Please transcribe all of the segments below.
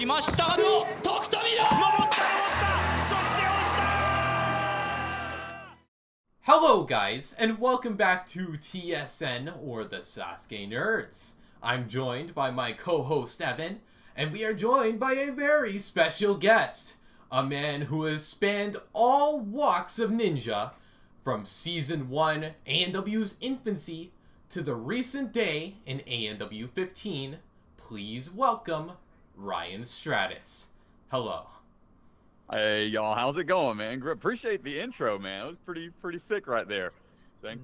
きましたの徳富だ。登った、そして落ちた。 Hello guys, and welcome back to TSN, or the Sasuke Nerds. I'm joined by my co-host Evan, and we are joined by a very special guest, a man who has spanned all walks of ninja, from Season 1 ANW's infancy to the recent day in ANW 15. Please welcome Ryan Stratis. Hello. Hey y'all, how's it going, man? Appreciate the intro, man. It was pretty sick right there.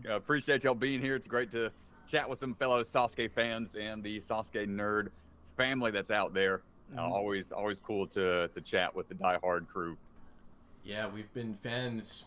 Appreciate y'all being here. It's great to chat with some fellow Sasuke fans and the Sasuke nerd family that's out there. Always cool to chat with the diehard crew. Yeah, we've been fans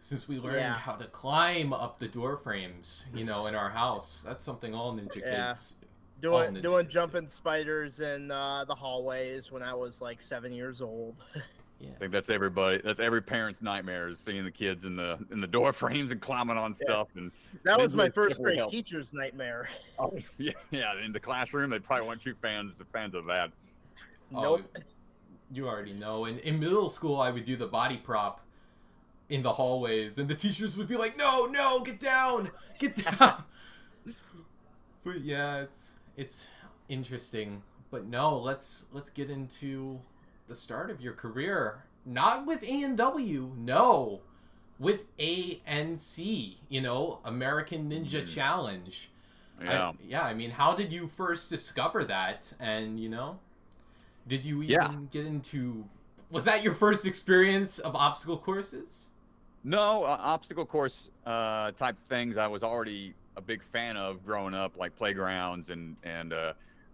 since we learned how to climb up the door frames, you know, in our house. That's something all ninja kids doing jumping spiders in the hallways when I was like 7 years old. I think that's every parent's name is seeing the kids in the door frames and climbing on stuff. And that was my first grade teacher's nightmare. Oh, yeah, in the classroom they probably weren't too fans of that. Nope. Oh, you already know. And in middle school I would do the body prop in the hallways, and the teachers would be like, no, get down. But yeah, it's interesting. But no, let's get into the start of your career. Not with ANW, no, with ANC, you know, American Ninja Challenge. Yeah. I mean, how did you first discover that? And, you know, did you even get into... Was that your first experience of obstacle courses? No, obstacle course type things I was already a big fan of growing up, like playgrounds and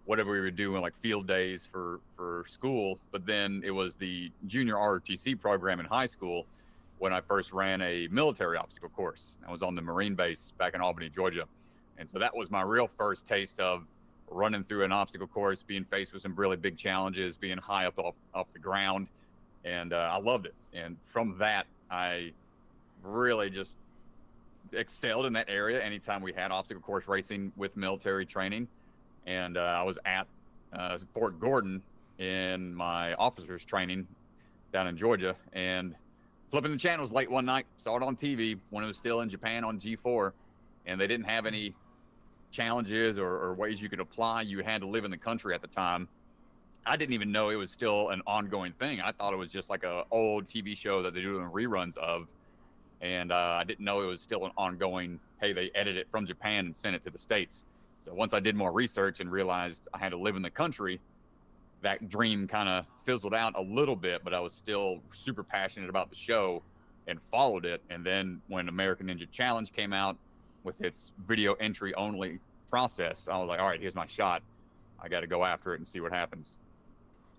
whatever we were doing, like field days for school. But then it was the junior ROTC program in high school when I first ran a military obstacle course. I was on the Marine base back in Albany, Georgia. And so that was my real first taste of running through an obstacle course, being faced with some really big challenges, being high up off the ground. And I loved it. And from that, I really just excelled in that area anytime we had obstacle course racing with military training. And I was at Fort Gordon in my officer's training down in Georgia, and flipping the channels late one night, saw it on TV when it was still in Japan on G4, and they didn't have any challenges or ways you could apply. You had to live in the country at the time. I didn't even know it was still an ongoing thing. I thought it was just like an old TV show that they do in reruns of. And I didn't know it was still an ongoing, hey, they edit it from Japan and sent it to the States. So once I did more research and realized I had to live in the country, that dream kind of fizzled out a little bit, but I was still super passionate about the show and followed it. And then when American Ninja Challenge came out with its video entry only process, I was like, all right, here's my shot. I got to go after it and see what happens.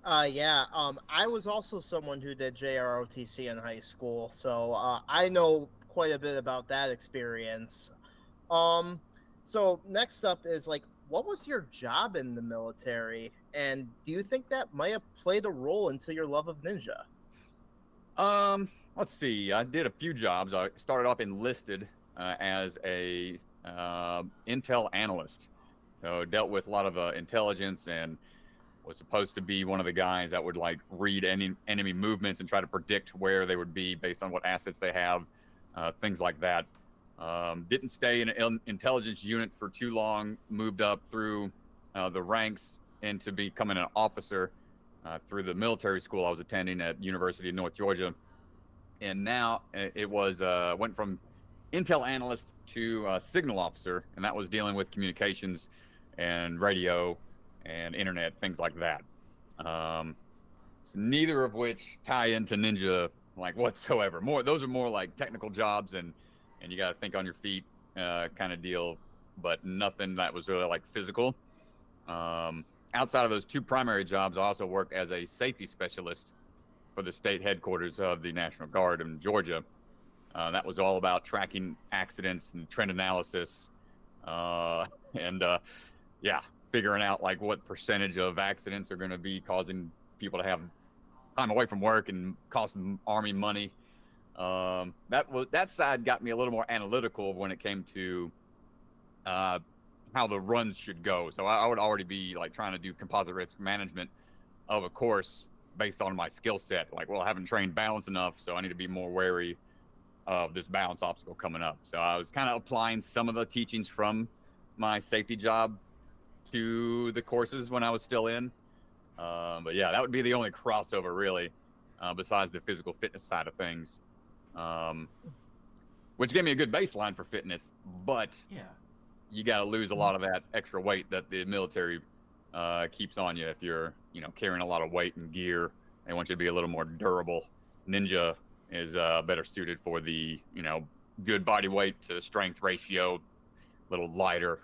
I was also someone who did JROTC in high school, so I know quite a bit about that experience. So next up is, like, what was your job in the military, and do you think that might have played a role into your love of ninja? Let's see. I did a few jobs. I started off enlisted as a intel analyst, so dealt with a lot of intelligence and was supposed to be one of the guys that would like read any enemy movements and try to predict where they would be based on what assets they have, things like that. Didn't stay in an intelligence unit for too long, moved up through the ranks into becoming an officer through the military school I was attending at University of North Georgia. And now it was went from intel analyst to signal officer, and that was dealing with communications and radio and internet, things like that. So neither of which tie into ninja like whatsoever. Those are more like technical jobs and you got to think on your feet kind of deal, but nothing that was really like physical. Outside of those two primary jobs, I also worked as a safety specialist for the state headquarters of the National Guard in Georgia. That was all about tracking accidents and trend analysis, figuring out like what percentage of accidents are going to be causing people to have time away from work and costing Army money. That side got me a little more analytical when it came to how the runs should go. So I would already be like trying to do composite risk management of a course based on my skill set. Like, well, I haven't trained balance enough, so I need to be more wary of this balance obstacle coming up. So I was kind of applying some of the teachings from my safety job to the courses when I was still in. But yeah, that would be the only crossover really, besides the physical fitness side of things, which gave me a good baseline for fitness. But Yeah. you got to lose a lot of that extra weight that the military keeps on you if you're, carrying a lot of weight and gear. They want you to be a little more durable. Ninja is better suited for the, good body weight to strength ratio, a little lighter.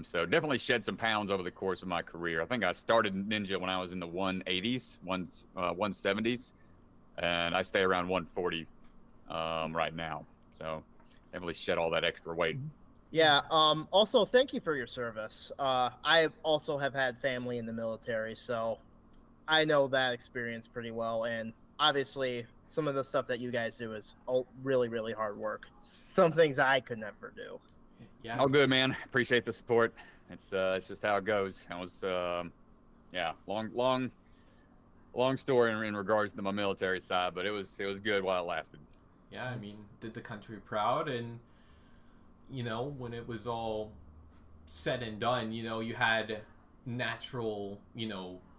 So definitely shed some pounds over the course of my career. I think I started Ninja when I was in the 180s, 170s, and I stay around 140 right now. So definitely shed all that extra weight. Yeah. Also, thank you for your service. I also have had family in the military, so I know that experience pretty well. And obviously, some of the stuff that you guys do is really, really hard work. Some things I could never do. Yeah. Oh, good, man. Appreciate the support. It's just how it goes. I was, long story in regards to my military side, but it was good while it lasted. Yeah, I mean, did the country proud, and when it was all said and done, you had natural,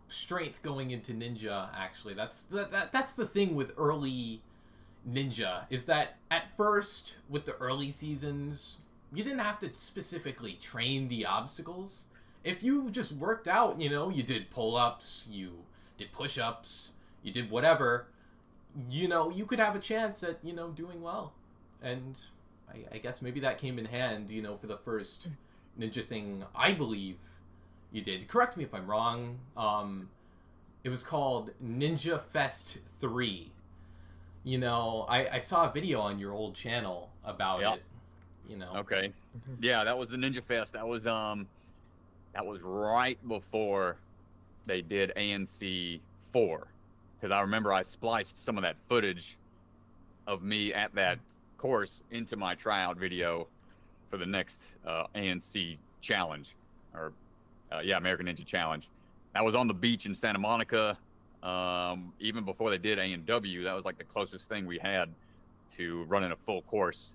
strength going into ninja. Actually, that's the thing with early ninja, is that at first with the early seasons, you didn't have to specifically train the obstacles. If you just worked out, you did pull-ups, you did push-ups, you did whatever, you could have a chance at, doing well. And I guess maybe that came in hand, for the first ninja thing I believe you did. Correct me if I'm wrong. It was called Ninja Fest 3. I saw a video on your old channel about it. Okay. Yeah, that was the Ninja Fest. That was right before they did ANC 4, because I remember I spliced some of that footage of me at that course into my tryout video for the next ANC challenge, or American Ninja Challenge. That was on the beach in Santa Monica. Even before they did ANW, that was like the closest thing we had to running a full course.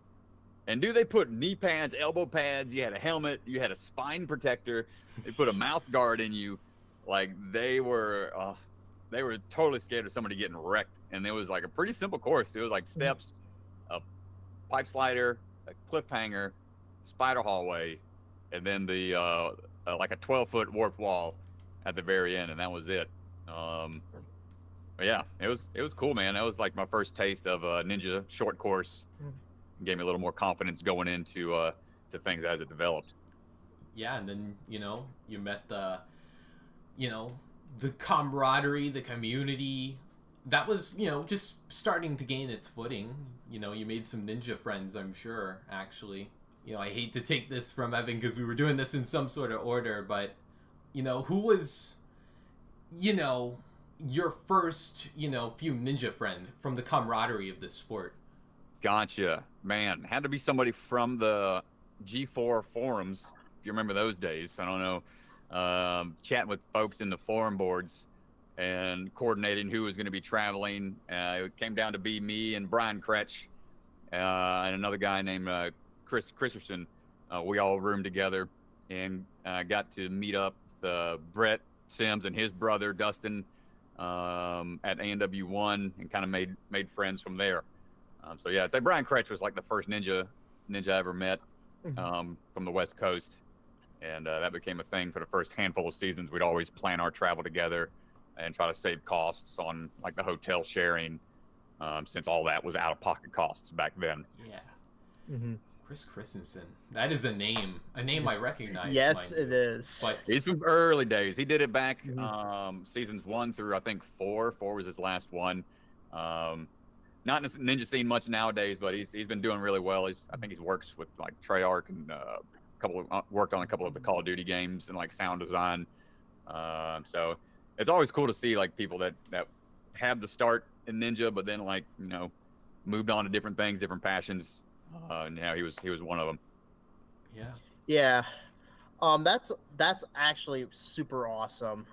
And dude, they put knee pads, elbow pads, you had a helmet, you had a spine protector, they put a mouth guard in you. Like, they were totally scared of somebody getting wrecked. And it was like a pretty simple course. It was like steps, a pipe slider, a cliffhanger, spider hallway, and then the like a 12-foot warped wall at the very end, and that was it. But yeah, it was cool, man. That was like my first taste of a ninja short course. Gave me a little more confidence going into to things as it developed. Yeah, and then you met the camaraderie, the community. That was just starting to gain its footing. You made some ninja friends, I'm sure. Actually, I hate to take this from Evan because we were doing this in some sort of order, but who was your first few ninja friends from the camaraderie of this sport? Gotcha, man. Had to be somebody from the G4 forums, if you remember those days. I don't know, chatting with folks in the forum boards and coordinating who was going to be traveling. It came down to be me and Brian Kretsch and another guy named Chris Christensen. We all roomed together and got to meet up with Brett Sims and his brother Dustin at ANW 1, and kind of made friends from there. So yeah, I'd say Brian Kretsch was like the first ninja I ever met from the West Coast, and that became a thing for the first handful of seasons. We'd always plan our travel together and try to save costs on like the hotel sharing, since all that was out of pocket costs back then. Yeah. Chris Christensen. That is a name I recognize. Yes, it is. But he's from early days. He did it back seasons 1 through I think 4. 4 was his last one. Not in the ninja scene much nowadays, but he's been doing really well. I think he works with like Treyarch and worked on a couple of the Call of Duty games and like sound design. So it's always cool to see like people that had the start in ninja, but then like moved on to different things, different passions. And yeah, he was one of them. Yeah. That's actually super awesome.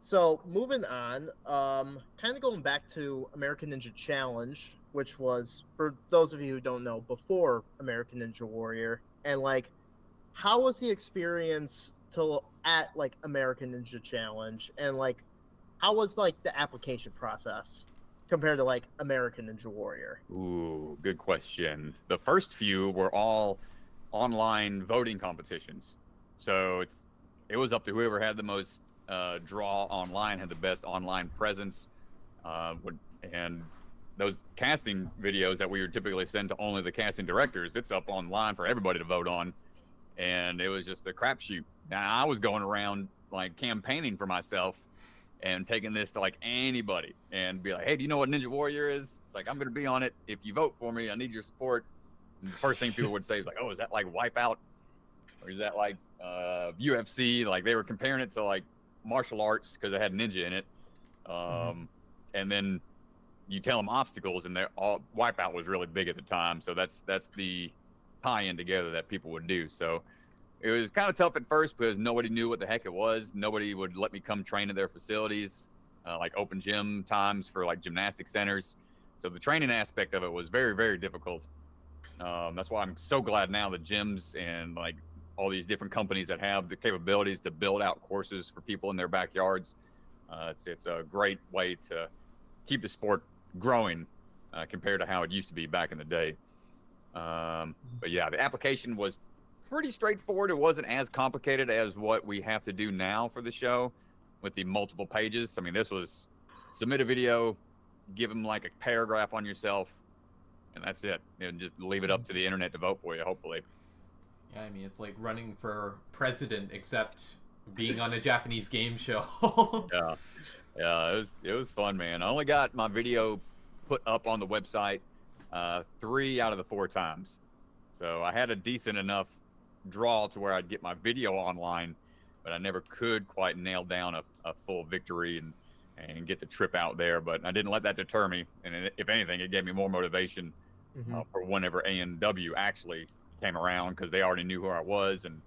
So moving on, kind of going back to American Ninja Challenge, which was, for those of you who don't know, before American Ninja Warrior, and like, how was the experience at like American Ninja Challenge, and like, how was like the application process compared to like American Ninja Warrior? Ooh, good question. The first few were all online voting competitions, so it was up to whoever had the most draw online, had the best online presence, and those casting videos that we would typically send to only the casting directors, it's up online for everybody to vote on, and it was just a crapshoot. Now I was going around like campaigning for myself and taking this to like anybody and be like, hey, do you know what Ninja Warrior is? It's like, I'm going to be on it. If you vote for me, I need your support. And the first thing people would say is like, oh, is that like Wipeout? Or is that like UFC? Like they were comparing it to like martial arts because it had ninja in it. And then you tell them obstacles, and they're all Wipeout was really big at the time. So that's the tie-in together that people would do. So it was kind of tough at first because nobody knew what the heck it was. Nobody would let me come train at their facilities, like open gym times for like gymnastic centers. So the training aspect of it was very, very difficult. That's why I'm so glad now the gyms and like all these different companies that have the capabilities to build out courses for people in their backyards. It's a great way to keep the sport growing compared to how it used to be back in the day. But yeah, the application was pretty straightforward. It wasn't as complicated as what we have to do now for the show with the multiple pages. I mean, this was submit a video, give them like a paragraph on yourself, and that's it. And just leave it up to the internet to vote for you, hopefully. Yeah, I mean, it's like running for president, except being on a Japanese game show. Yeah, it was fun, man. I only got my video put up on the website 3 out of the 4 times. So I had a decent enough draw to where I'd get my video online, but I never could quite nail down a full victory and get the trip out there. But I didn't let that deter me. And if anything, it gave me more motivation for whenever ANW actually came around, because they already knew who I was, and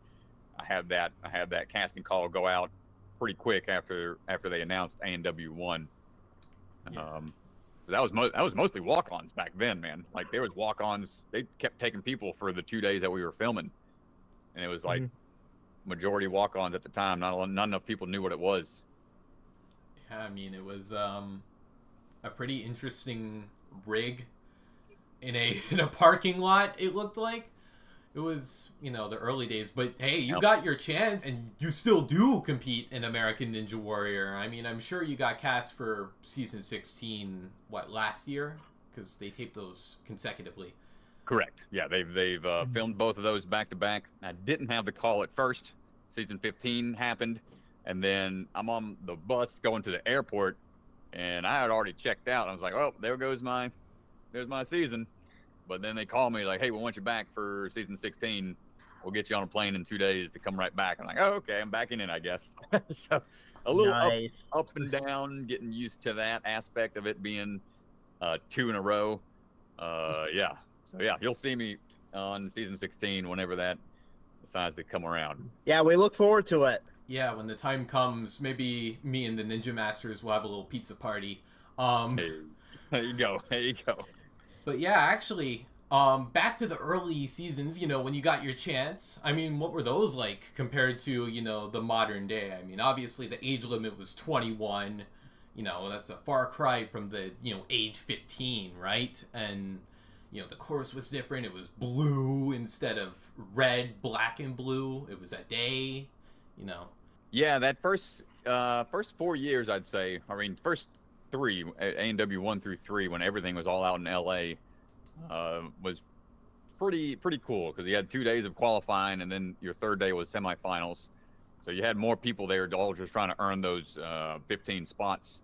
I had that casting call go out pretty quick after they announced ANW won. Yeah. That was mostly walk-ons back then, man. Like there was walk-ons. They kept taking people for the 2 days that we were filming, and it was like majority walk-ons at the time. Not enough people knew what it was. Yeah, I mean, it was a pretty interesting rig in a parking lot. It looked like it was, the early days. But hey, you got your chance, and you still do compete in American Ninja Warrior. I mean, I'm sure you got cast for season 16 last year, because they taped those consecutively. Correct. Yeah, they've filmed both of those back to back. I didn't have the call at first. Season 15 happened, and then I'm on the bus going to the airport, and I had already checked out. I was like, oh, there's my season. But then they call me like, hey, we want you back for season 16. We'll get you on a plane in 2 days to come right back. I'm like, oh, okay, I'm backing in, I guess. So a little up and down, getting used to that aspect of it being 2 in a row. Yeah. So yeah, you'll see me on season 16 whenever that decides to come around. Yeah, we look forward to it. Yeah, when the time comes, maybe me and the Ninja Masters will have a little pizza party. Hey, there you go. But yeah, actually, back to the early seasons, when you got your chance. I mean, what were those like compared to, the modern day? I mean, obviously the age limit was 21. That's a far cry from the, age 15, right? And, the course was different. It was blue instead of red, black and blue. It was a day, Yeah, that first 4 years, I'd say. I mean, first 3, ANW 1 through 3, when everything was all out in LA, was pretty cool, because you had 2 days of qualifying, and then your third day was semifinals. So you had more people there all just trying to earn those 15 spots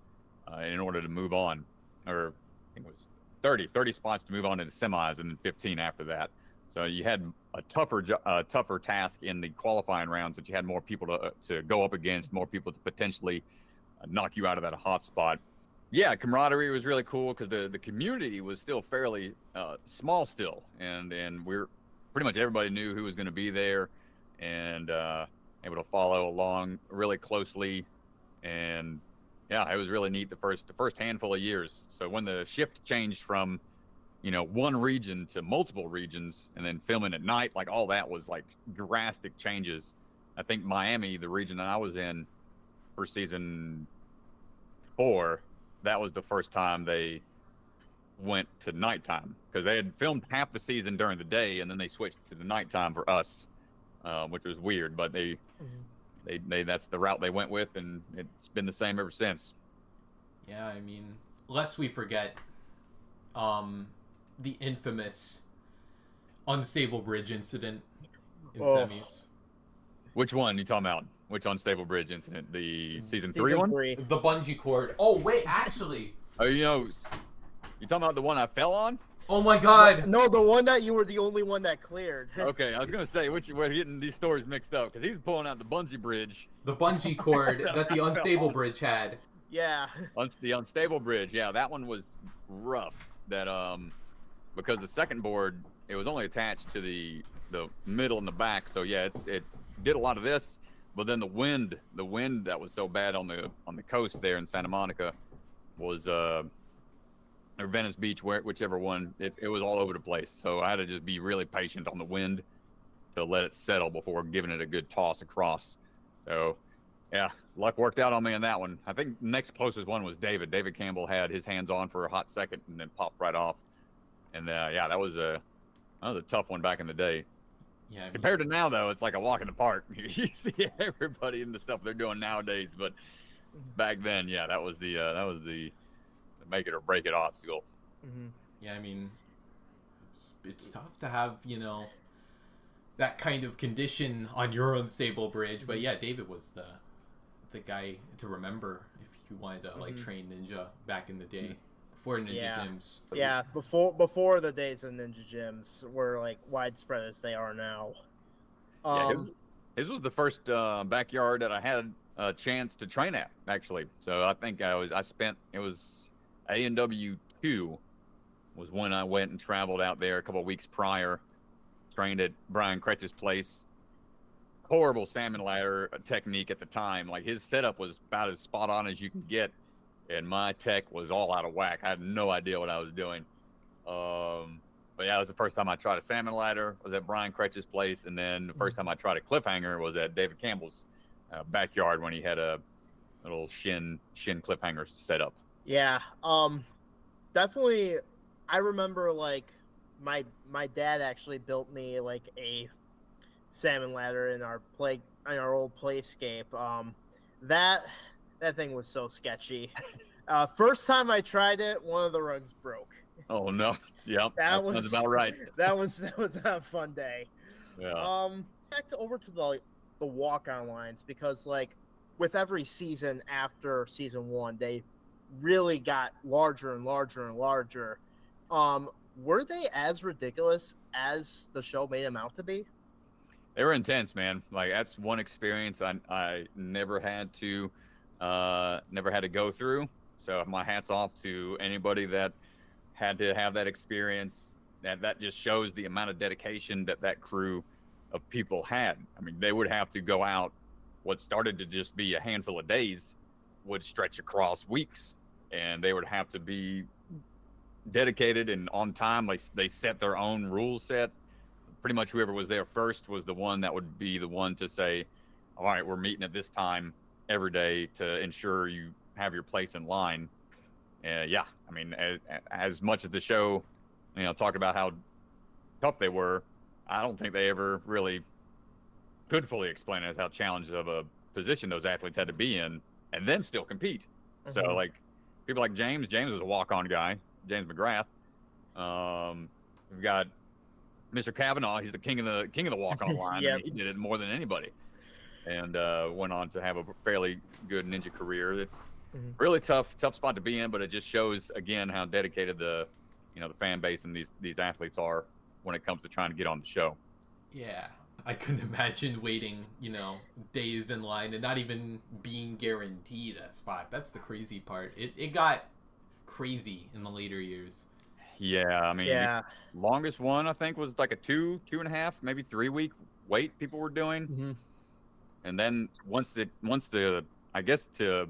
in order to move on, or I think it was 30 spots to move on into semis, and then 15 after that. So you had a tougher task in the qualifying rounds, that you had more people to go up against, more people to potentially knock you out of that hot spot. Yeah, camaraderie was really cool, because the community was still fairly small still, and we're pretty much everybody knew who was going to be there, and able to follow along really closely. And yeah, it was really neat the first handful of years. So when the shift changed from, one region to multiple regions, and then filming at night, like all that was like drastic changes. I think Miami, the region that I was in for season 4, that was the first time they went to nighttime, because they had filmed half the season during the day and then they switched to the nighttime for us, which was weird, but they that's the route they went with, and it's been the same ever since. Yeah, I mean, lest we forget the infamous unstable bridge incident in semis. Which one you talking about? Which unstable bridge incident? The season 3 one? The bungee cord. Oh wait, actually. Oh, you talking about the one I fell on? Oh my god. No, the one that you were the only one that cleared. Okay, I was gonna say we're getting these stories mixed up, because he's pulling out the bungee bridge. The bungee cord that the unstable bridge had. Yeah. The unstable bridge, yeah, that one was rough. That because the second board, it was only attached to the middle and the back, so yeah, it did a lot of this. But then the wind that was so bad on the coast there in Santa Monica was or Venice Beach, whichever one, it was all over the place. So I had to just be really patient on the wind to let it settle before giving it a good toss across. So yeah, luck worked out on me in that one. I think the next closest one was David. David Campbell had his hands on for a hot second and then popped right off. And yeah, that was a tough one back in the day. Yeah. I mean, compared to now, though, it's like a walk in the park. You see everybody in the stuff they're doing nowadays, but back then, yeah, that was the make it or break it obstacle. Mm-hmm. Yeah, I mean, it's tough to have that kind of condition on your unstable bridge, but yeah, David was the guy to remember if you wanted to like train ninja back in the day. Before ninja gyms. Yeah, before the days of ninja gyms were like widespread as they are now. His was the first backyard that I had a chance to train at, actually. So I think it was ANW 2 was when I went and traveled out there a couple of weeks prior. Trained at Brian Kretsch's place. Horrible salmon ladder technique at the time. Like, his setup was about as spot on as you can get. And my tech was all out of whack. I had no idea what I was doing. But yeah, it was the first time I tried a salmon ladder. Was at Brian Kretsch's place, and then the first time I tried a cliffhanger was at David Campbell's backyard when he had a little shin cliffhanger set up. Yeah, definitely. I remember like my dad actually built me like a salmon ladder in our old playscape. That thing was so sketchy. First time I tried it, one of the rungs broke. Oh no! Yep, that was about right. That was not a fun day. Yeah. Back over to the walk-on lines, because like with every season after season 1, they really got larger and larger and larger. Were they as ridiculous as the show made them out to be? They were intense, man. Like, that's one experience I never had to go through. So my hat's off to anybody that had to have that experience. That just shows the amount of dedication that crew of people had. I mean, they would have to go out. What started to just be a handful of days would stretch across weeks, and they would have to be dedicated and on time. They set their own rule set. Pretty much whoever was there first was the one that would be the one to say, all right, we're meeting at this time every day to ensure you have your place in line. Yeah, I mean, as much as the show, talked about how tough they were, I don't think they ever really could fully explain it as how challenged of a position those athletes had to be in and then still compete. So like people like James was a walk-on guy, James McGrath. We've got Mr. Kavanaugh. He's the king of the walk-on line. Yep. I mean, he did it more than anybody, and went on to have a fairly good ninja career. It's really tough spot to be in, but it just shows again how dedicated the fan base and these athletes are when it comes to trying to get on the show. Yeah, I couldn't imagine waiting, days in line and not even being guaranteed a spot. That's the crazy part. It got crazy in the later years. Yeah, I mean, longest one I think was like a 2.5, maybe 3 week wait people were doing. And then once the I guess to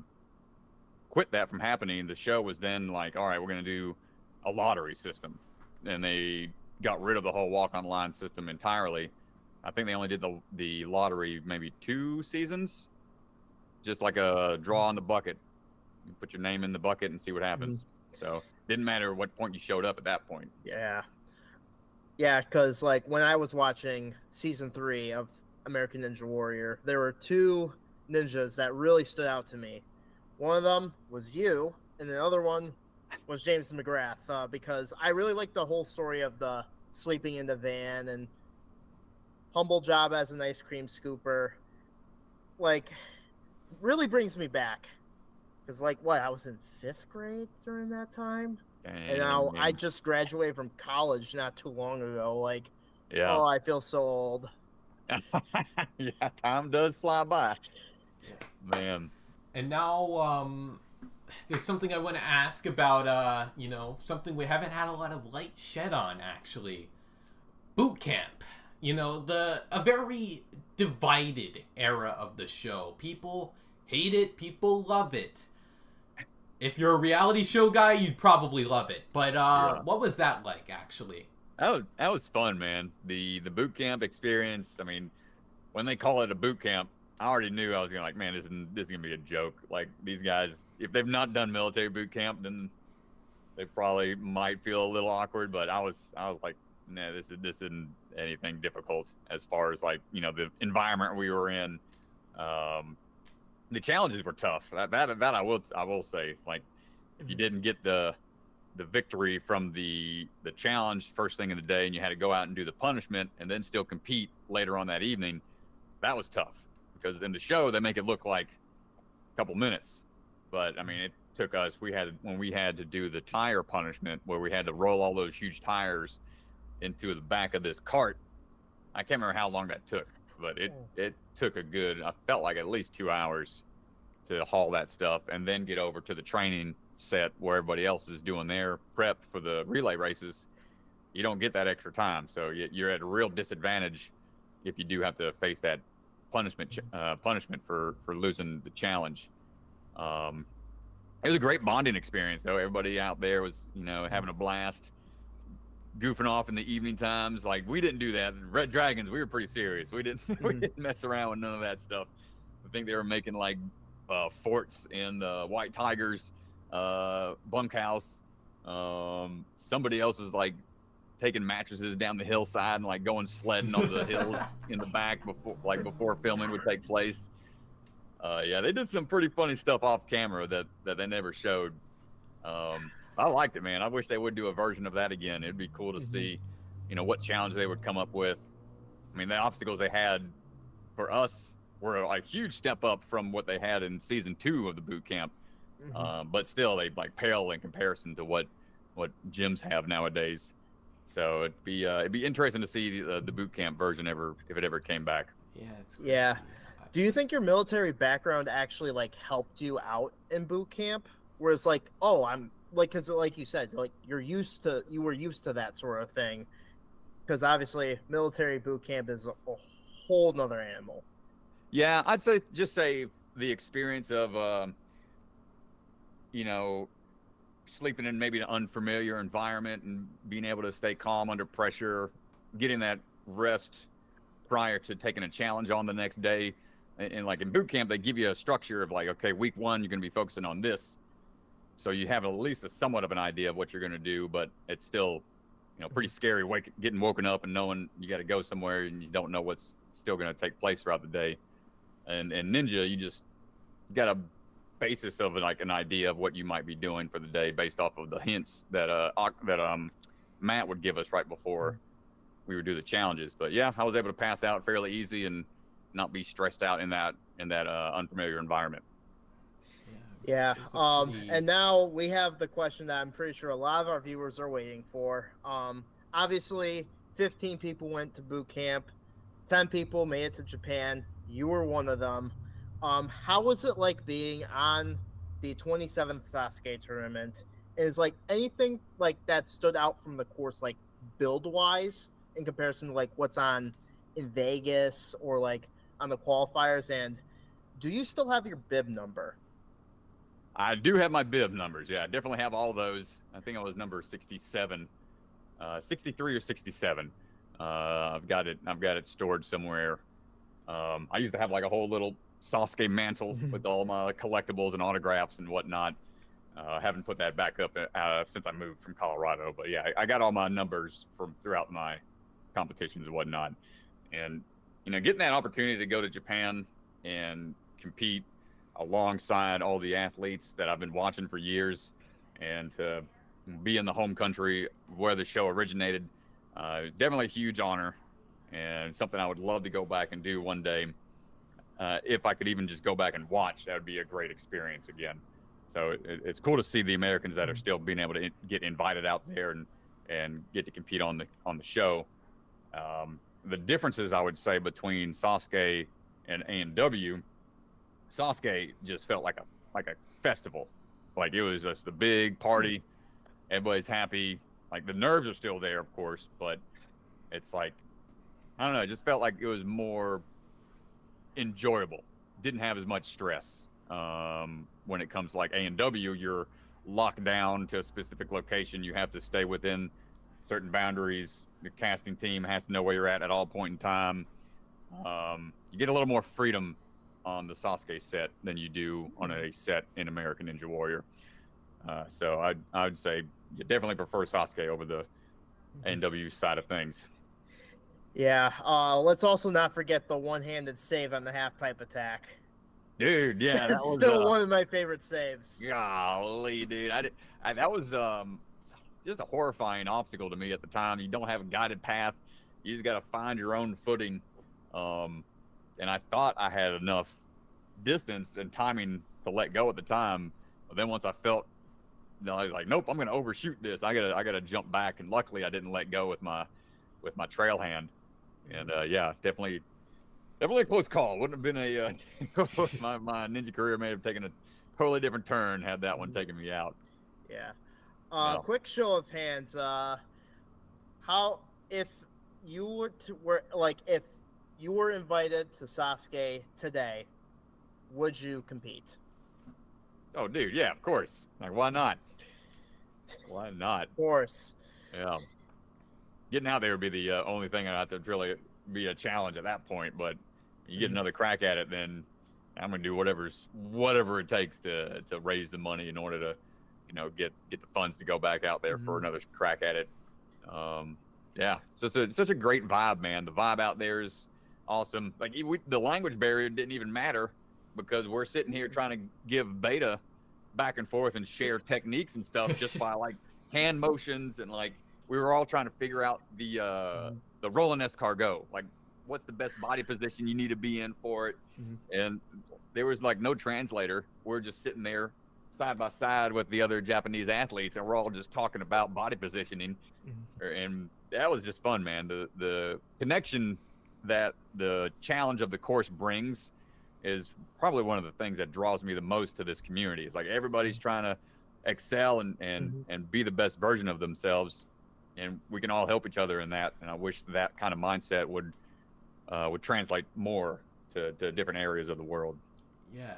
quit that from happening, the show was then like, all right, we're going to do a lottery system. And they got rid of the whole walk-on-line system entirely. I think they only did the lottery maybe 2 seasons, just like a draw on the bucket. You put your name in the bucket and see what happens. So didn't matter what point you showed up at that point. Yeah. Yeah, because like when I was watching season 3 of American Ninja Warrior, there were 2 ninjas that really stood out to me. One of them was you, and the other one was James McGrath, because I really liked the whole story of the sleeping in the van and humble job as an ice cream scooper. Like, really brings me back. Because, like, I was in 5th grade during that time? Dang, And now man. I just graduated from college not too long ago. Like, Yeah. oh, I feel so old. Yeah, time does fly by. Man. And now, there's something I want to ask about, something we haven't had a lot of light shed on, actually. Boot camp. A very divided era of the show. People hate it, people love it. If you're a reality show guy, you'd probably love it. But what was that like, actually? That was fun, man. The boot camp experience. I mean, when they call it a boot camp, I already knew I was gonna man, this is gonna be a joke. Like, these guys, if they've not done military boot camp, then they probably might feel a little awkward. But I was like, nah, this isn't anything difficult as far as like the environment we were in. The challenges were tough. That I will say. Like, if you didn't get the victory from the challenge first thing in the day, and you had to go out and do the punishment and then still compete later on that evening, that was tough. Because in the show they make it look like a couple minutes, but I mean it took us. When we had to do the tire punishment, where we had to roll all those huge tires into the back of this cart. I can't remember how long that took, but it took I felt like at least 2 hours to haul that stuff and then get over to the training set where everybody else is doing their prep for the relay races. You don't get that extra time, so you're at a real disadvantage if you do have to face that punishment for losing the challenge. It was a great bonding experience, though. Everybody out there was having a blast, goofing off in the evening times. Like, we didn't do that. Red Dragons, we were pretty serious. We didn't mess around with none of that stuff. I think they were making like forts in the White Tigers bunkhouse. Somebody else was like taking mattresses down the hillside and like going sledding on the hills in the back before filming would take place. Yeah, they did some pretty funny stuff off camera that they never showed. I liked it, man. I wish they would do a version of that again. It'd be cool to see, what challenge they would come up with. I mean, the obstacles they had for us were a huge step up from what they had in season 2 of the boot camp. But still, they like pale in comparison to what gyms have nowadays. So it'd be interesting to see the boot camp version if it ever came back. Yeah, it's crazy. Yeah. Do you think your military background actually like helped you out in boot camp? Whereas like, oh, I'm like, because like you said, like you were used to that sort of thing. Because obviously, military boot camp is a whole nother animal. Yeah, I'd say the experience of sleeping in maybe an unfamiliar environment and being able to stay calm under pressure, getting that rest prior to taking a challenge on the next day. And like in boot camp, they give you a structure of like, okay, week 1, you're going to be focusing on this. So you have at least somewhat of an idea of what you're going to do, but it's still, pretty scary getting woken up and knowing you got to go somewhere and you don't know what's still going to take place throughout the day. And Ninja, you just got a basis of like an idea of what you might be doing for the day based off of the hints that Matt would give us right before we would do the challenges. But yeah, I was able to pass out fairly easy and not be stressed out in that unfamiliar environment. Yeah. And now we have the question that I'm pretty sure a lot of our viewers are waiting for. Obviously, 15 people went to boot camp, 10 people made it to Japan. You were one of them. How was it like being on the 27th Sasuke tournament? Is like anything like that stood out from the course, like build wise, in comparison to like what's on in Vegas or like on the qualifiers? And Do you still have your bib number? I do have my bib numbers. Yeah, I definitely have all those. I think I was number 67, 63 or 67. I've got it stored somewhere. I used to have like a whole little Sasuke mantle with all my collectibles and autographs and whatnot. I haven't put that back up since I moved from Colorado. But yeah, I got all my numbers from throughout my competitions and whatnot. And, getting that opportunity to go to Japan and compete alongside all the athletes that I've been watching for years and to be in the home country where the show originated, definitely a huge honor and something I would love to go back and do one day. If I could even just go back and watch, that would be a great experience again. So it's cool to see the Americans that are still being able to get invited out there and get to compete on the show. The differences I would say between Sasuke and ANW, Sasuke just felt like a festival. Like it was just a big party. Everybody's happy. Like the nerves are still there, of course, but it's like, I don't know, it just felt like it was more enjoyable. Didn't have as much stress. When it comes to like ANW, you're locked down to a specific location. You have to stay within certain boundaries. The casting team has to know where you're at all point in time. You get a little more freedom on the Sasuke set than you do on a set in American Ninja Warrior. So I would say you definitely prefer Sasuke over the ANW side of things. Yeah. Let's also not forget the one-handed save on the half-pipe attack. Dude, yeah, that It's was still one of my favorite saves. Golly, dude, that was just a horrifying obstacle to me at the time. You don't have a guided path. You just got to find your own footing. And I thought I had enough distance and timing to let go at the time, but then once I felt, I was like, nope, I'm gonna overshoot this. I gotta jump back, and luckily I didn't let go with my trail hand. And yeah, definitely a close call. Wouldn't have been a my ninja career may have taken a totally different turn had that one taken me out. Yeah. Quick show of hands. How if you were invited to Sasuke today, would you compete? Oh, dude, yeah, of course. Like, why not? Why not? Of course. Yeah. Getting out there would be the only thing I'd have to really be a challenge at that point. But you get another crack at it, then I'm gonna do whatever it takes to raise the money in order to, get the funds to go back out there for another crack at it. Yeah, so it's such a great vibe, man. The vibe out there is awesome. Like the language barrier didn't even matter because we're sitting here trying to give beta back and forth and share techniques and stuff just by like hand motions, and like we were all trying to figure out the rolling escargot, like what's the best body position you need to be in for it. And there was like no translator. We're just sitting there side by side with the other Japanese athletes, and we're all just talking about body positioning. And that was just fun, man. The connection that the challenge of the course brings is probably one of the things that draws me the most to this community. It's like everybody's trying to excel and be the best version of themselves, and we can all help each other in that. And I wish that kind of mindset would translate more to different areas of the world. Yeah,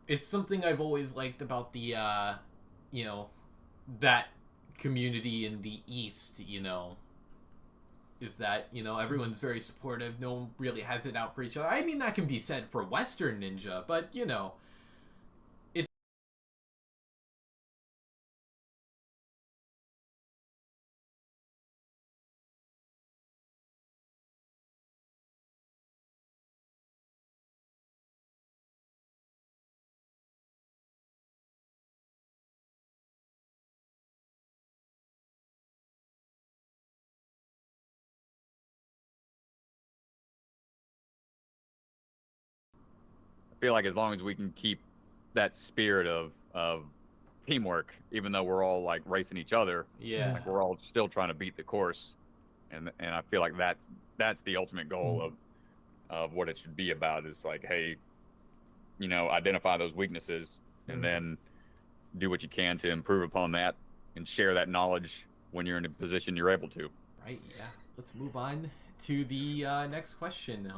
it's something I've always liked about the that community in the East, is that, everyone's very supportive. No one really has it out for each other. I mean, that can be said for Western Ninja, but, it's... I feel like as long as we can keep that spirit of teamwork, even though we're all like racing each other, Yeah. like we're all still trying to beat the course, and I feel like that's the ultimate goal of what it should be about. Is like, hey, identify those weaknesses and then do what you can to improve upon that and share that knowledge when you're in a position you're able to. Right, yeah. Let's move on to the next question.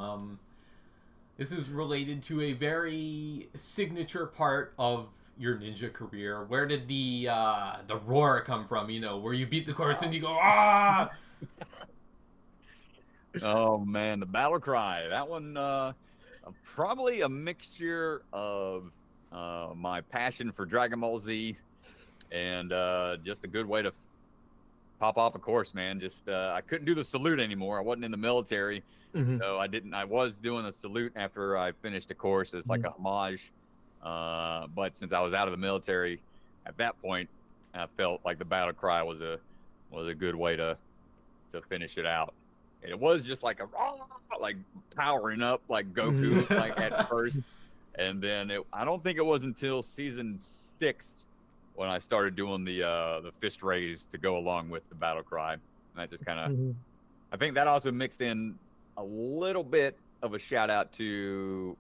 This is related to a very signature part of your ninja career. Where did the roar come from? You know, where you beat the course and you go, ah! Oh man, the battle cry. That one, probably a mixture of my passion for Dragon Ball Z and just a good way to pop off a course, man. Just I couldn't do the salute anymore. I wasn't in the military, so I didn't. I was doing a salute after I finished a course as like a homage, but since I was out of the military at that point, I felt like the battle cry was a good way to finish it out. And it was just like like powering up like Goku like at first, and then I don't think it was until season 6 when I started doing the fist raise to go along with the battle cry. And that just kind of, I think that also mixed in a little bit of a shout out to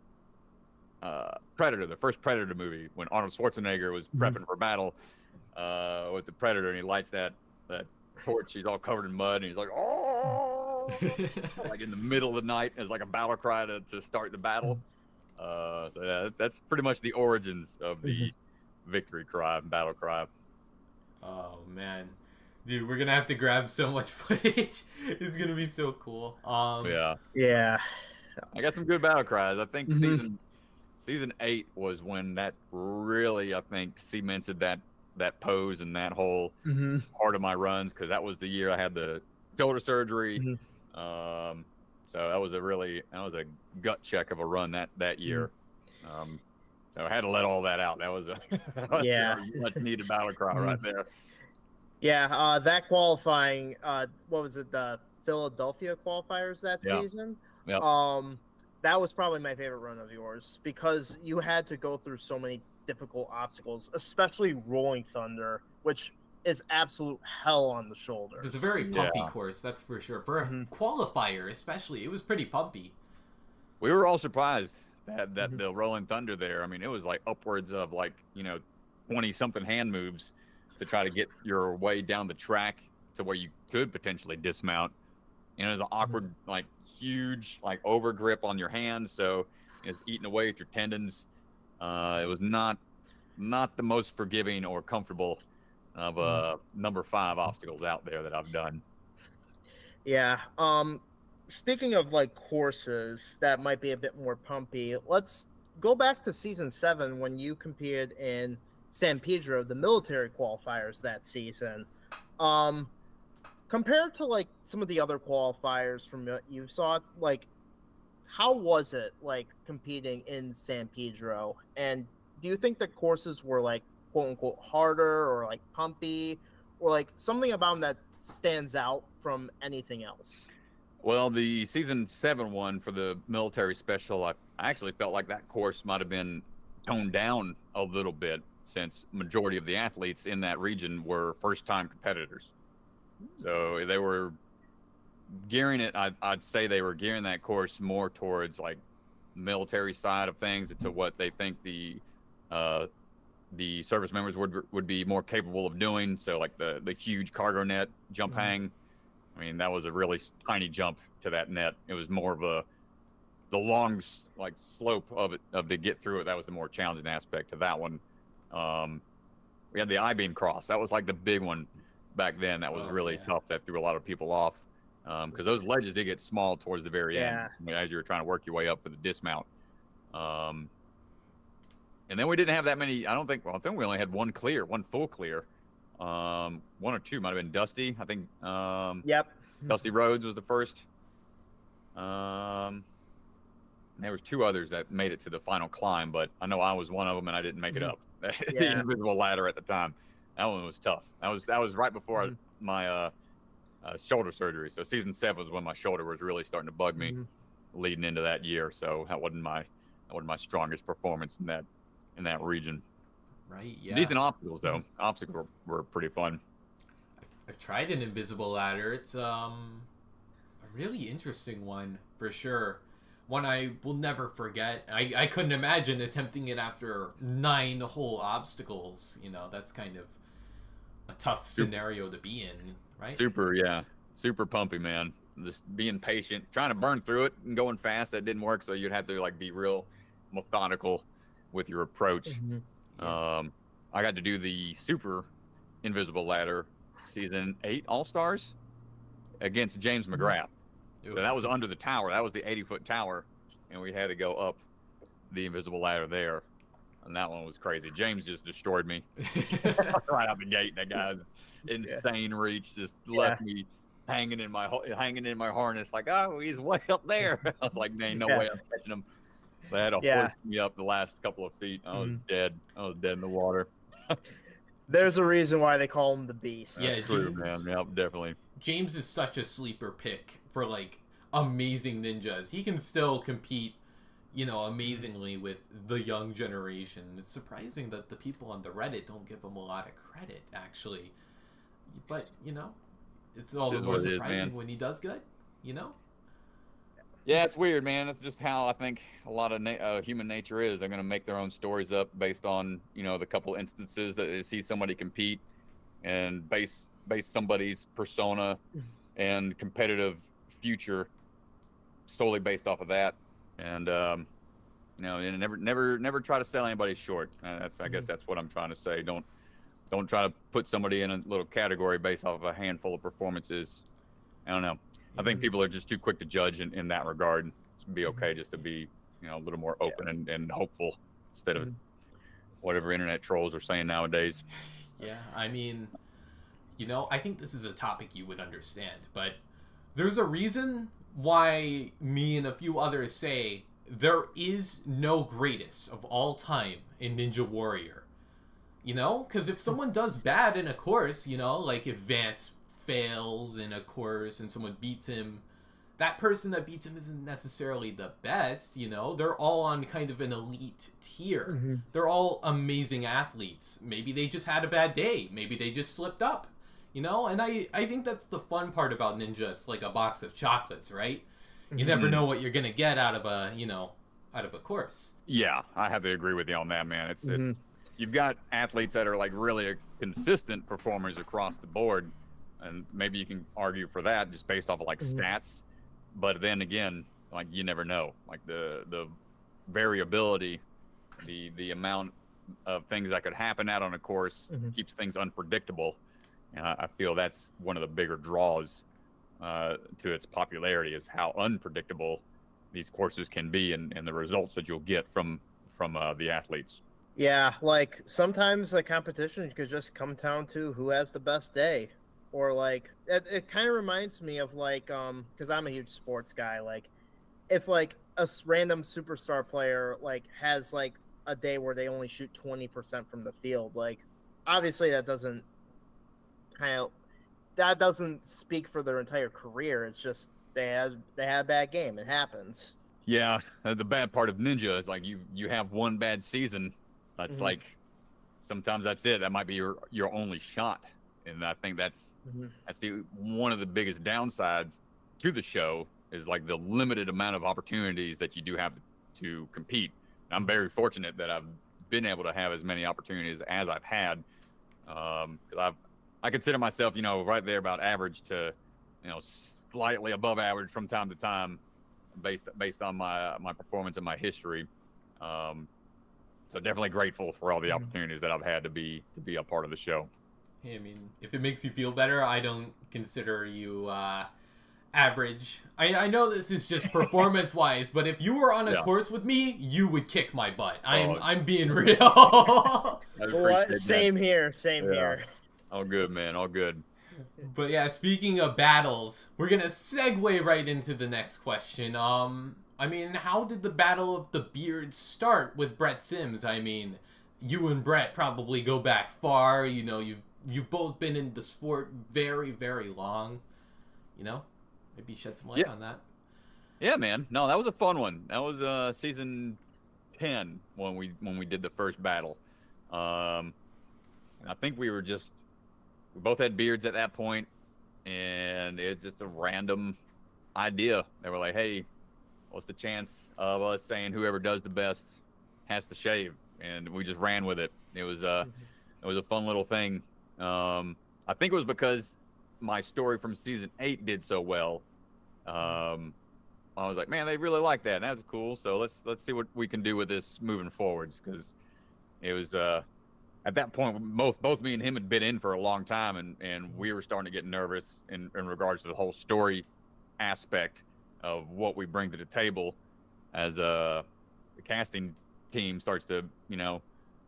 Predator, the first Predator movie, when Arnold Schwarzenegger was prepping for battle with the Predator, and he lights that torch. He's all covered in mud, and he's like, oh. Like in the middle of the night as like a battle cry to start the battle. So yeah, that's pretty much the origins of the victory cry, battle cry. Oh man, dude, we're gonna have to grab so much footage. It's gonna be so cool. Yeah. I got some good battle cries. I think season 8 was when that really, I think, cemented that pose and that whole part of my runs, because that was the year I had the shoulder surgery. So that was a gut check of a run that year. So I had to let all that out. That was a much needed battle cry right there. Yeah, that qualifying, what was it, the Philadelphia qualifiers that season? Yeah. That was probably my favorite run of yours, because you had to go through so many difficult obstacles, especially Rolling Thunder, which is absolute hell on the shoulders. It was a very pumpy course, that's for sure. For a qualifier especially, it was pretty pumpy. We were all surprised that the Rolling Thunder there, I mean, it was like upwards of 20-something hand moves to try to get your way down the track to where you could potentially dismount. And it was an awkward, huge, over grip on your hands, so it's eating away at your tendons. It was not the most forgiving or comfortable of number 5 obstacles out there that I've done. Yeah. Speaking of courses that might be a bit more pumpy, let's go back to season 7 when you competed in San Pedro, the military qualifiers that season. Compared to some of the other qualifiers from what you saw, how was it competing in San Pedro? And do you think the courses were quote unquote harder or pumpy, or something about them that stands out from anything else? Well, the season 7 one for the military special, I actually felt like that course might have been toned down a little bit, since majority of the athletes in that region were first-time competitors. So they were gearing it, I'd say they were gearing that course more towards military side of things, to what they think the service members would be more capable of doing. So the huge cargo net jump hang, I mean, that was a really tiny jump to that net. It was more of the long slope of it, to get through it. That was the more challenging aspect to that one. We had the I-beam cross. That was the big one back then. That was really tough. That threw a lot of people off, because those ledges did get small towards the very end, as you were trying to work your way up for the dismount. And then we didn't have that many. I think we only had one full clear. One or two might have been Dusty. I think. Dusty Rhodes was the first. And there was 2 others that made it to the final climb, but I know I was one of them, and I didn't make it up. The invisible ladder at the time. That one was tough. That was right before my shoulder surgery. So season 7 was when my shoulder was really starting to bug me, leading into that year. So that wasn't my strongest performance in that region. Right. Yeah. Decent obstacles though. Obstacles were pretty fun. I've tried an invisible ladder. It's a really interesting one for sure. One I will never forget. I couldn't imagine attempting it after 9 whole obstacles. That's kind of a tough scenario to be in, right? Super pumpy, man. just being patient, trying to burn through it and going fast. That didn't work, so you'd have to like be real methodical with your approach. I got to do the super invisible ladder season 8 All-Stars against James McGrath. So that was under the tower. That was the 80-foot tower, and we had to go up the invisible ladder there. And that one was crazy. James just destroyed me right out the gate. That guy's insane reach just left me hanging in my harness like, oh, he's way up there. I was like, man, no way I'm catching him. They had to hoist me up the last couple of feet. I was dead. I was dead in the water. There's a reason why they call him the Beast. Yeah, That's true, man. Yep, definitely. James is such a sleeper pick for like amazing ninjas. He can still compete, you know, amazingly with the young generation. It's surprising that the people on the Reddit don't give him a lot of credit, actually. But, you know, it's all the more surprising when he does good, you know? Yeah, it's weird, man. It's just how I think a lot of human nature is. They're going to make their own stories up based on, you know, the couple instances that they see somebody compete and base somebody's persona and competitive future solely based off of that. And, you know, and never try to sell anybody short. I guess that's what I'm trying to say. Don't try to put somebody in a little category based off of a handful of performances. I don't know. I think people are just too quick to judge in that regard. It'd be okay just to be, you know, a little more open and hopeful instead of whatever internet trolls are saying nowadays. Yeah, I mean, you know, I think this is a topic you would understand, but there's a reason why me and a few others say there is no greatest of all time in Ninja Warrior. You know? Because if someone does bad in a course, you know, like if Vance fails in a course and someone beats him, that person that beats him isn't necessarily the best, you know? They're all on kind of an elite tier. They're all amazing athletes. Maybe they just had a bad day. Maybe they just slipped up, you know? And I think that's the fun part about Ninja. It's like a box of chocolates, right? You never know what you're going to get out of a, you know, out of a course. Yeah, I have to agree with you on that, man. It's you've got athletes that are like really consistent performers across the board. And maybe you can argue for that just based off of like stats, but then again, like you never know, like the variability, the amount of things that could happen out on a course keeps things unpredictable. And I feel that's one of the bigger draws to its popularity is how unpredictable these courses can be and the results that you'll get from the athletes. Yeah, like sometimes the competition could just come down to who has the best day. Or like it kind of reminds me of like because I'm a huge sports guy, like if like a random superstar player like has like a day where they only shoot 20% from the field, like obviously that doesn't speak for their entire career. It's just they had a bad game. It happens. Yeah, the bad part of Ninja is like you have one bad season. That's like sometimes that's it. That might be your only shot. And I think that's one of the biggest downsides to the show is like the limited amount of opportunities that you do have to compete. And I'm very fortunate that I've been able to have as many opportunities as I've had. Because I consider myself, you know, right there about average to, you know, slightly above average from time to time, based on my performance and my history. So definitely grateful for all the opportunities that I've had to be a part of the show. I mean, if it makes you feel better, I don't consider you average. I know this is just performance-wise, but if you were on a course with me, you would kick my butt. I'm being real. Same here. All good, man. All good. But yeah, speaking of battles, we're gonna segue right into the next question. I mean, how did the Battle of the Beards start with Brett Sims? I mean, you and Brett probably go back far. You know, you've both been in the sport very, very long. You know, maybe shed some light on that. Yeah, man. No, that was a fun one. That was season 10 when we did the first battle. I think we both had beards at that point, and it's just a random idea. They were like, "Hey, what's the chance of us saying whoever does the best has to shave?" And we just ran with it. It was a fun little thing. I think it was because my story from season 8 did so well I was like, man, they really like that. And that's cool. So let's see what we can do with this moving forwards, because it was at that point both me and him had been in for a long time, and we were starting to get nervous in regards to the whole story aspect of what we bring to the table as the casting team starts to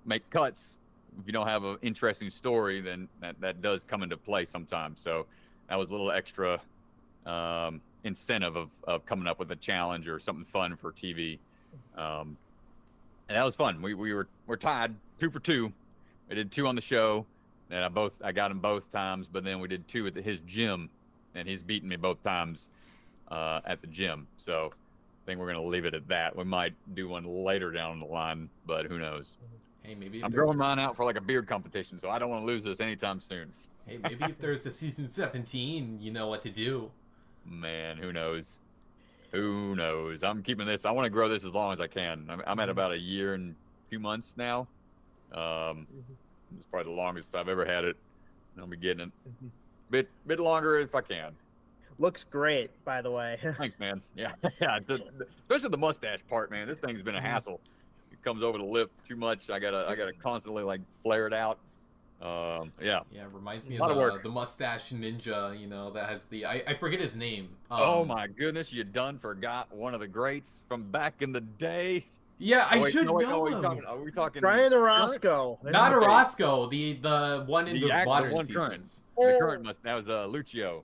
make cuts. If you don't have an interesting story, then that does come into play sometimes. So that was a little extra incentive of coming up with a challenge or something fun for TV. And that was fun. We're tied 2 for 2. We did 2 on the show, and I got him both times, but then we did 2 at his gym, and he's beaten me both times at the gym. So I think we're going to leave it at that. We might do one later down the line, but who knows? Hey, maybe I'm growing mine out for like a beard competition, so I don't want to lose this anytime soon. Hey, maybe if there's a season 17, you know what to do. Man, who knows? Who knows? I'm keeping this. I want to grow this as long as I can. I'm at about a year and 2 months now. It's probably the longest I've ever had it. I'll be getting it bit longer if I can. Looks great, by the way. Thanks, man. Yeah, yeah. Especially the mustache part, man. This thing's been a hassle. It comes over the lip too much. I gotta constantly like flare it out. Yeah. Yeah, it reminds me of the mustache ninja, that has the I forget his name. Oh my goodness, you done forgot one of the greats from back in the day. Yeah, I should know him. Are we talking Ryan Orozco? Not Orozco, the one in the modern seasons. The current that was Lucio.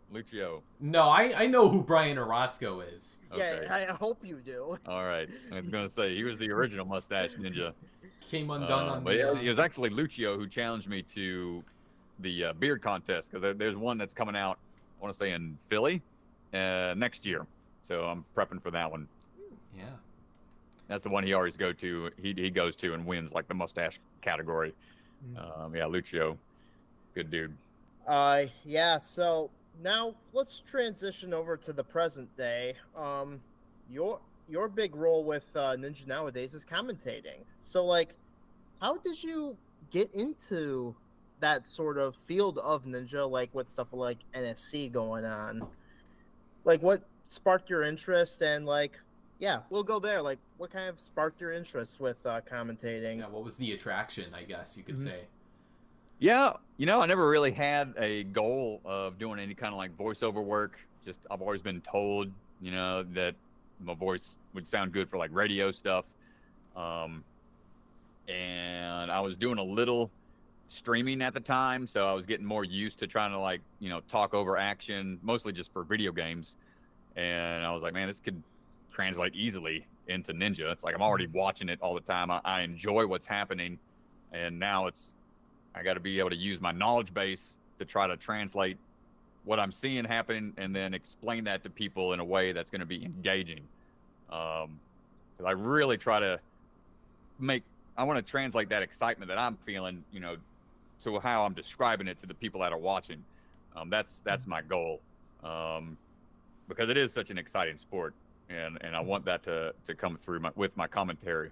No, I know who Brian Orozco is. Okay. Yeah, I hope you do. All right, I was gonna say he was the original mustache ninja. Came undone on but yeah, it was actually Lucio who challenged me to the beard contest, because there's one that's coming out, I want to say in Philly next year. So I'm prepping for that one. Yeah. That's the one he always goes to and wins like the mustache category. Yeah, Lucio, good dude. Yeah. So now let's transition over to the present day. Your big role with Ninja nowadays is commentating. So like, how did you get into that sort of field of Ninja, like with stuff like NSC going on? Like, what sparked your interest, and like, yeah, we'll go there. Like, what kind of sparked your interest with commentating? Yeah, what was the attraction, I guess you could say? Yeah, I never really had a goal of doing any kind of like voiceover work. Just I've always been told, that my voice would sound good for like radio stuff. And I was doing a little streaming at the time, so I was getting more used to trying to like, talk over action, mostly just for video games. And I was like, man, this could translate easily into Ninja. It's like I'm already watching it all the time. I enjoy what's happening, and now I got to be able to use my knowledge base to try to translate what I'm seeing happen and then explain that to people in a way that's going to be engaging. 'Cause I really try to I want to translate that excitement that I'm feeling, to how I'm describing it to the people that are watching. That's my goal, because it is such an exciting sport. And I want that to come through with my commentary.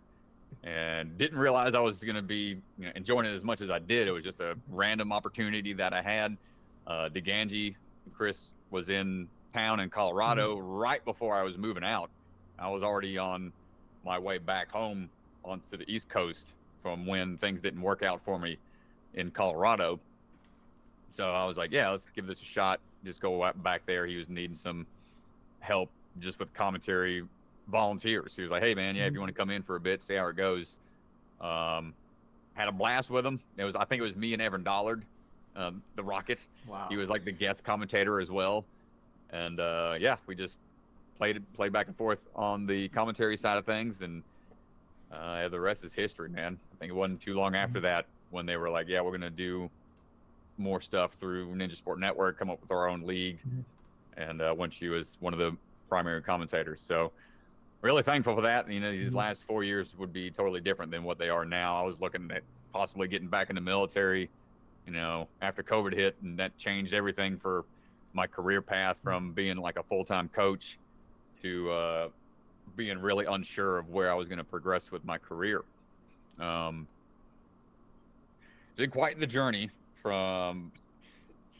And didn't realize I was going to be enjoying it as much as I did. It was just a random opportunity that I had. DeGangi, Chris was in town in Colorado right before I was moving out. I was already on my way back home onto the East Coast from when things didn't work out for me in Colorado. So I was like, yeah, let's give this a shot. Just go back there. He was needing some help just with commentary volunteers. He was like, hey man, if you want to come in for a bit, see how it goes. Had a blast with him. I think it was me and Evan Dollard, the Rocket. Wow. He was like the guest commentator as well. And we just played back and forth on the commentary side of things, and the rest is history, man. I think it wasn't too long after that when they were like, yeah, we're gonna do more stuff through Ninja Sport Network, come up with our own league. And once she was one of the primary commentators. So really thankful for that. These last 4 years would be totally different than what they are now. I was looking at possibly getting back in the military, after COVID hit, and that changed everything for my career path from being like a full-time coach to being really unsure of where I was going to progress with my career. It's been quite the journey from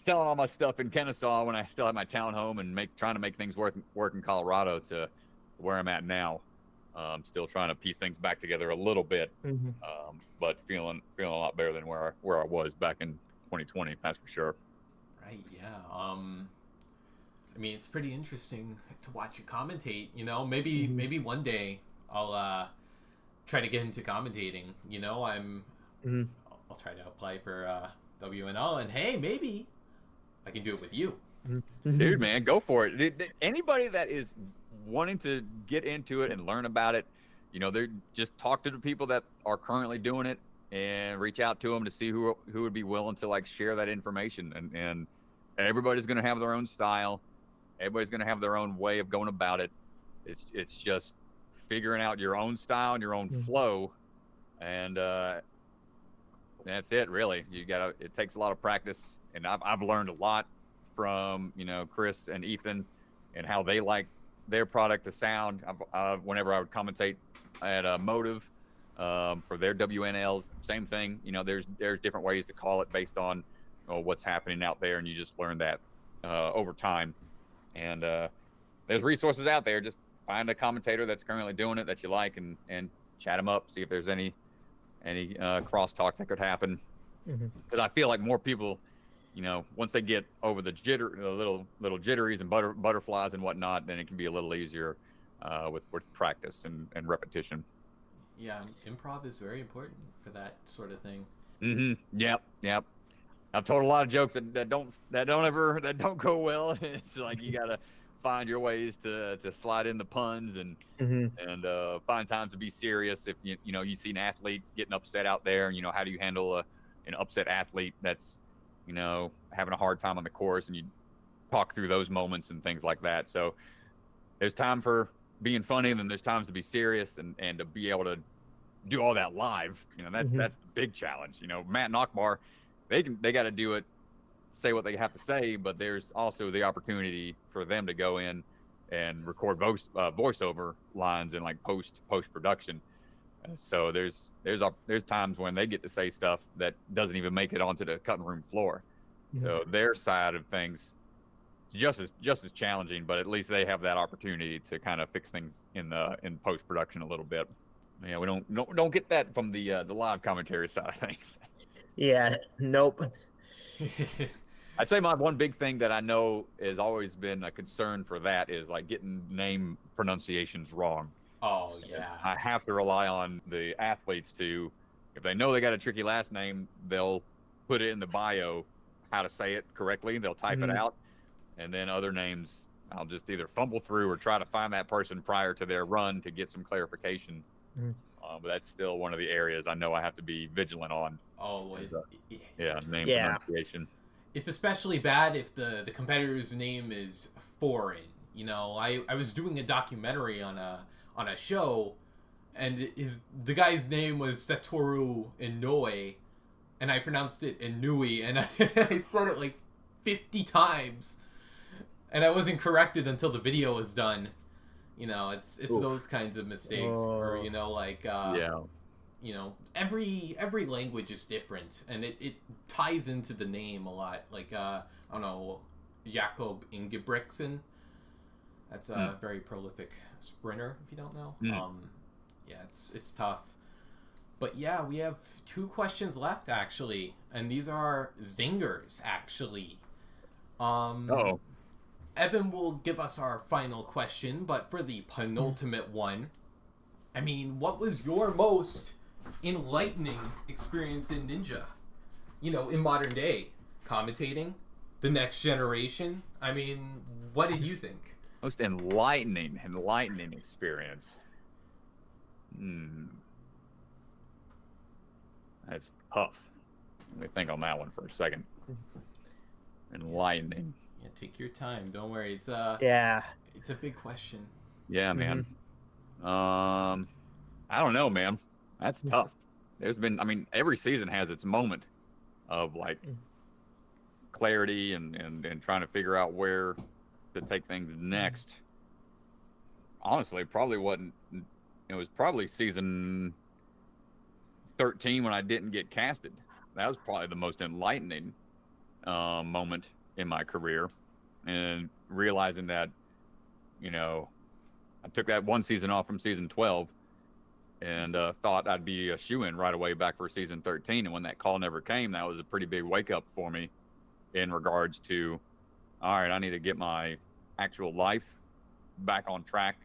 selling all my stuff in Kennesaw when I still had my townhome and trying to make things work in Colorado to where I'm at now. Still trying to piece things back together a little bit, but feeling a lot better than where I was back in 2020. That's for sure. Right. Yeah. I mean, it's pretty interesting to watch you commentate. You know, maybe one day I'll try to get into commentating. You know, I'll try to apply for WNL, and hey, maybe I can do it with you. Dude, man, go for it. Anybody that is wanting to get into it and learn about it, you know, they're just talk to the people that are currently doing it and reach out to them to see who would be willing to like share that information. And everybody's going to have their own style. Everybody's going to have their own way of going about it. It's just figuring out your own style and your own flow. And that's it, really. It takes a lot of practice. And I've learned a lot from, you know, Chris and Ethan and how they like their product to sound. Whenever I would commentate at Motive for their WNLs, same thing. You know, there's different ways to call it based on what's happening out there, and you just learn that over time. And there's resources out there. Just find a commentator that's currently doing it that you like, and chat them up. See if there's any crosstalk that could happen. Because I feel like more people, you know, once they get over the little jitteries and butterflies and whatnot, then it can be a little easier with practice and repetition. Yeah, improv is very important for that sort of thing. Yep. I've told a lot of jokes that don't go well. It's like you gotta find your ways to slide in the puns and find times to be serious. If you see an athlete getting upset out there, and you know, how do you handle an upset athlete that's, you know, having a hard time on the course, and you talk through those moments and things like that. So there's time for being funny, and then there's times to be serious and to be able to do all that live. You know, that's the big challenge. You know, Matt and Akbar, they got to do it, say what they have to say, but there's also the opportunity for them to go in and record voiceover lines and like post production. So there's times when they get to say stuff that doesn't even make it onto the cutting room floor. So their side of things just as challenging, but at least they have that opportunity to kind of fix things in post production a little bit. Yeah, we don't get that from the live commentary side of things. Yeah, nope. I'd say my one big thing that I know has always been a concern for that is like getting name pronunciations wrong. Oh yeah. I have to rely on the athletes to, if they know they got a tricky last name, they'll put it in the bio how to say it correctly. They'll type it out, and then other names I'll just either fumble through or try to find that person prior to their run to get some clarification. But that's still one of the areas I know I have to be vigilant on. Name pronunciation. It's especially bad if the competitor's name is foreign. You know, I was doing a documentary on a show, and the guy's name was Satoru Inoue, and I pronounced it Inui, and I said it like 50 times, and I wasn't corrected until the video was done. You know, it's those kinds of mistakes, or you know, like you know, every language is different, and it ties into the name a lot. Like I don't know, Jakob Ingebrigtsen. That's a very prolific sprinter, if you don't know. Yeah, it's tough. But yeah, we have 2 questions left actually, and these are zingers actually. Evan will give us our final question, but for the penultimate one, I mean, what was your most enlightening experience in Ninja? You know, in modern day, commentating, the next generation. I mean, what did you think? Most enlightening experience. That's tough. Let me think on that one for a second. Enlightening. Yeah, take your time. Don't worry. It's it's a big question. Yeah, man. I don't know, man. That's tough. There's been, I mean, every season has its moment of like clarity and trying to figure out where to take things next. Honestly, it was probably season 13 when I didn't get casted. That was probably the most enlightening moment in my career, and realizing that, you know, I took that one season off from season 12 and thought I'd be a shoo-in right away back for season 13. And when that call never came, that was a pretty big wake up for me in regards to, all right, I need to get my actual life back on track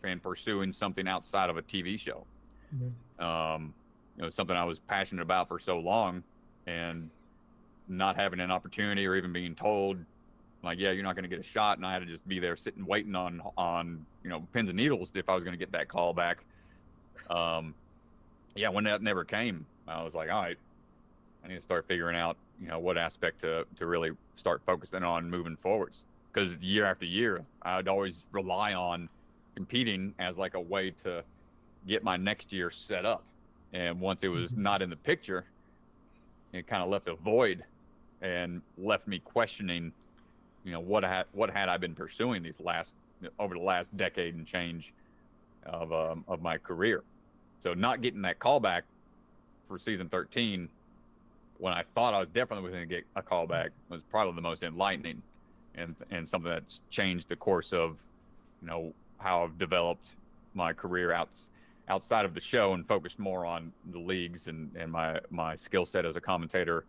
and pursuing something outside of a TV show. You know, something I was passionate about for so long, and not having an opportunity or even being told, like, yeah, you're not going to get a shot. And I had to just be there sitting, waiting on, you know, pins and needles if I was going to get that call back. Yeah, when that never came, I was like, all right, I need to start figuring out, you know, what aspect to really start focusing on moving forwards. Because year after year, I'd always rely on competing as like a way to get my next year set up. And once it was not in the picture, it kind of left a void and left me questioning, you know, what had I been pursuing over the last decade and change of my career. So not getting that call back for season 13, when I thought I was definitely going to get a call back, was probably the most enlightening, and something that's changed the course of, you know, how I've developed my career outside of the show and focused more on the leagues and my skill set as a commentator,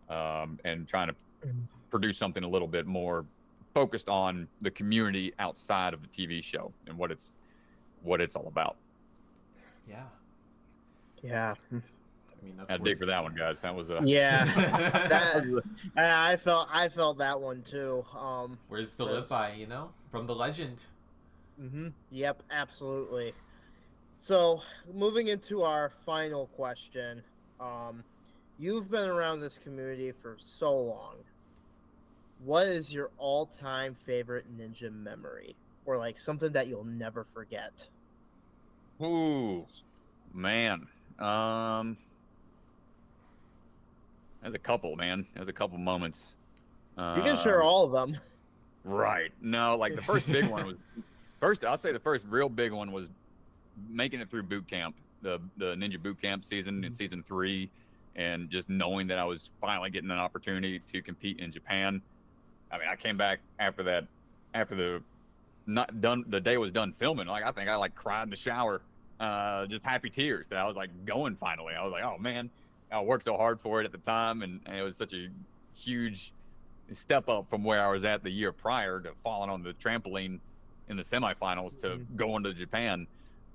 and trying to produce something a little bit more focused on the community outside of the TV show and what it's all about. Yeah. Yeah. I mean, that's I dig for that one, guys. That was a I felt that one too. Words to live by, you know, from the legend. Yep, absolutely. So, moving into our final question, you've been around this community for so long. What is your all-time favorite ninja memory, or like something that you'll never forget? Ooh, man. There's a couple, man. There's a couple moments. You can share all of them. Right. No, like the first big one was I'll say the first real big one was making it through boot camp, the ninja boot camp season in season 3, and just knowing that I was finally getting an opportunity to compete in Japan. I mean, I came back after the day was done filming. Like, I think I like cried in the shower, just happy tears that I was like going finally. I was like, oh man, I worked so hard for it at the time, and it was such a huge step up from where I was at the year prior to falling on the trampoline in the semifinals to going to Japan.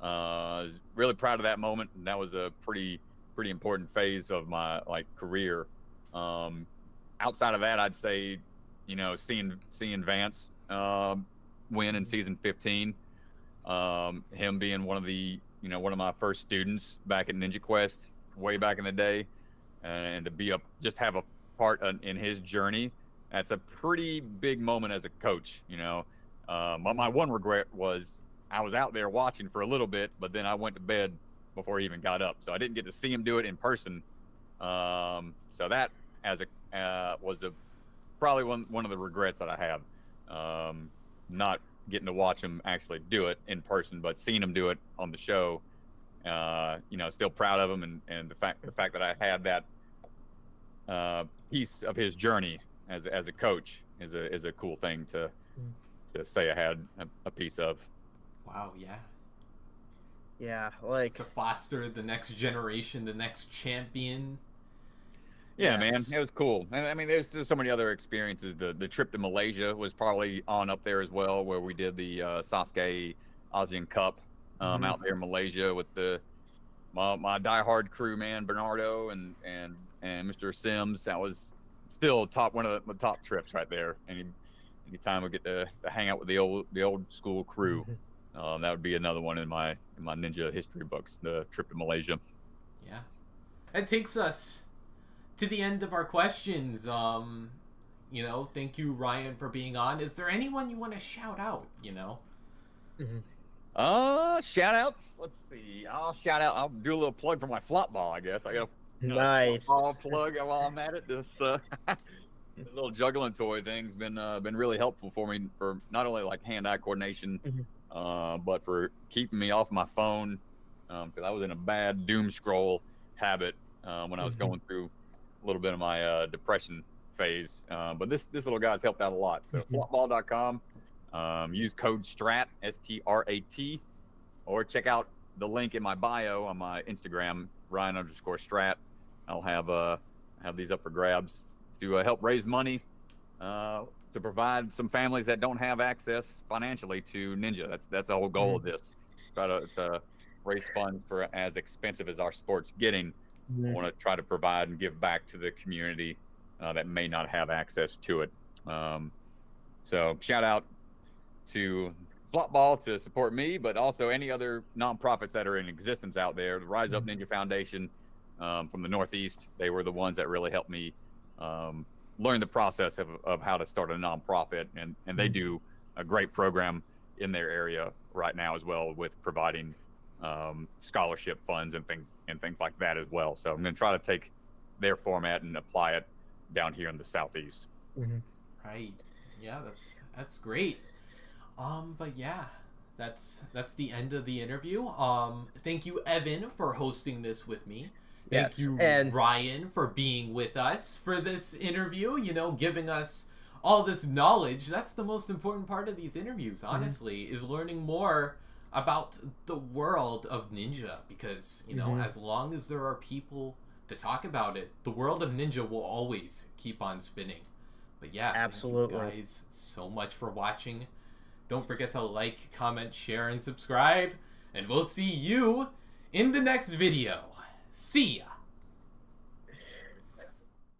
I was really proud of that moment, and that was a pretty important phase of my career. Outside of that, I'd say, you know, seeing Vance win in season 15, him being one of my first students back at Ninja Quest way back in the day, and to have a part in his journey. That's a pretty big moment as a coach, you know. My one regret was I was out there watching for a little bit, but then I went to bed before he even got up, so I didn't get to see him do it in person. So that was probably one of the regrets that I have, not getting to watch him actually do it in person, but seeing him do it on the show. You know, still proud of him, and the fact that I had that piece of his journey as a coach is a cool thing to say I had a piece of. Wow, yeah. Yeah, like to foster the next generation, the next champion. Yeah, man, it was cool. And I mean, there's so many other experiences. The trip to Malaysia was probably on up there as well, where we did the SASUKE ASEAN Cup out there in Malaysia with my diehard crew, man, Bernardo and Mr. Sims. That was still one of the top trips right there. Anytime we get to hang out with the old school crew, that would be another one in my ninja history books. The trip to Malaysia. Yeah, that takes us to the end of our questions. You know, thank you, Ryan, for being on. Is there anyone you want to shout out? You know. Shout outs. Let's see. I'll do a little plug for my flop ball, I guess. I got a nice ball plug while I'm at it. This little juggling toy thing's been really helpful for me, for not only like hand-eye coordination, but for keeping me off my phone, because I was in a bad doom scroll habit when I was going through a little bit of my depression phase. But this little guy's helped out a lot. So flopball.com, use code STRAT, STRAT, or check out the link in my bio on my Instagram, Ryan_Strat. I'll have these up for grabs to help raise money to provide some families that don't have access financially to Ninja. That's the whole goal of this. Try to raise funds for as expensive as our sport's getting. I want to try to provide and give back to the community that may not have access to it. So shout out to Flopball to support me, but also any other nonprofits that are in existence out there. The Rise Up Ninja Foundation from the Northeast, they were the ones that really helped me learn the process of how to start a nonprofit, and they do a great program in their area right now as well, with providing scholarship funds and things like that as well. So I'm going to try to take their format and apply it down here in the Southeast. Right. Yeah, that's great. But yeah, that's the end of the interview. Thank you, Evan, for hosting this with me. Thank you, and Ryan, for being with us for this interview, giving us all this knowledge. That's the most important part of these interviews, honestly, is learning more about the world of Ninja, because, as long as there are people to talk about it, the world of Ninja will always keep on spinning. But yeah, absolutely. Thank you guys so much for watching. Don't forget to like, comment, share, and subscribe, and we'll see you in the next video. See ya!